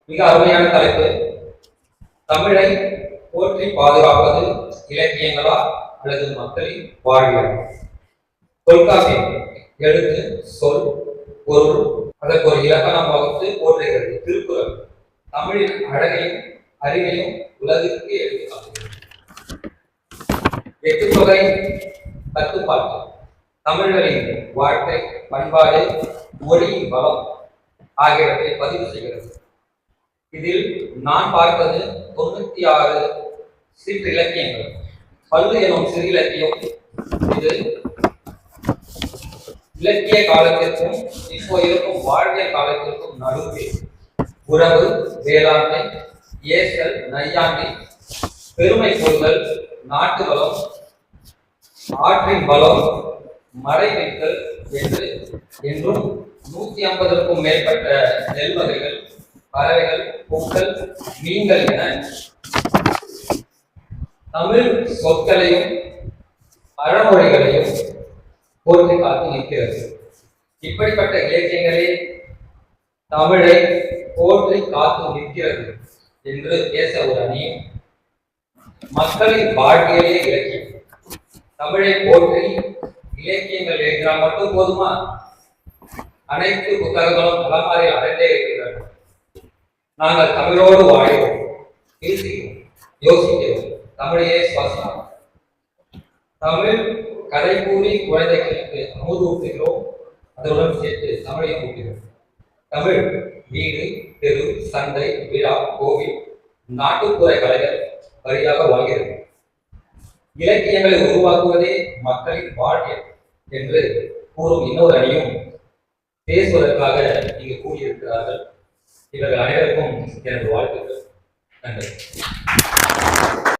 மிக அருமையான தலைப்பு. தமிழை போற்றி பாதுகாப்பது இலக்கியங்களா அல்லது மக்களின் வாழ்வியல்? தொல்காப்பியம் எழுத்து, சொல், பொருள், அதற்கு ஒரு இலக்கணம் வகுத்து போற்றுகிறது. திருக்குறள் தமிழின் அழகையும் அறிவையும் உலகிற்கு எடுத்துக்காட்டுகிறது. எட்டு தொகை கட்டுப்பாட்டு தமிழர்களின் வாழ்க்கை, பண்பாடு, மொழியின் பலம் ஆகியவற்றை பதிவு செய்கிறது. இதில் நான் பார்ப்பது 96 சிற்றிலக்கியங்கள். பல்லு எனும் சிறு இலக்கியம் இது இலக்கிய காலத்திற்கும் இப்போ இருக்கும் வாழ்வியல் காலத்திற்கும் நடுவில் உறவு, வேளாண்மை, ஏசல், நையாண்டி, பெருமை கூறுதல், நாட்டு பலம், ஆற்றின் பலம், மழை வைத்தல் என்றும் 150க்கும் மேற்பட்ட நெல் வகைகள், பறவைகள், பூக்கள், மீன்கள் என தமிழ் சொற்களையும் பழமொழிகளையும் போற்றி காத்து நிற்கிறது. இப்படிப்பட்ட இலக்கியங்களே தமிழை போற்றி காத்து நிற்கிறது என்று பேச ஒரு அணியும், மக்களின் வாழ்க்கையிலே இலக்கியம் தமிழை போற்றி இலக்கியங்கள் எழுதினால் மட்டும் போதுமா? அனைத்து புத்தகங்களும் தலைமாறில் அடைந்தே இருக்கிறார்கள். நாங்கள் தமிழோடு வாழ்கிறோம், பேசுகிறோம், யோசிக்கிறோம், தமிழையே சுவாசிக்கிறோம். தமிழ் கதை கூறி குழந்தைகளுக்கு அமுது ஊட்டுகிறோம், அதனுடன் சேர்த்து தமிழையும் ஊட்டுகிறோம். தமிழ் வீடு, தெரு, சந்தை, விழா, கோவில், நாட்டுப்புற கலைகள் வழியாக வாழ்கிறது. இலக்கியங்களை உருவாக்குவதே மக்களின் வாழ்வியல் என்று கூறும் இன்னொரு அணியும் பேசுவதற்காக இங்கு கூடியிருக்கிறார்கள். இவர்கள் அனைவருக்கும் எனது வாழ்த்துக்கள். நன்றி.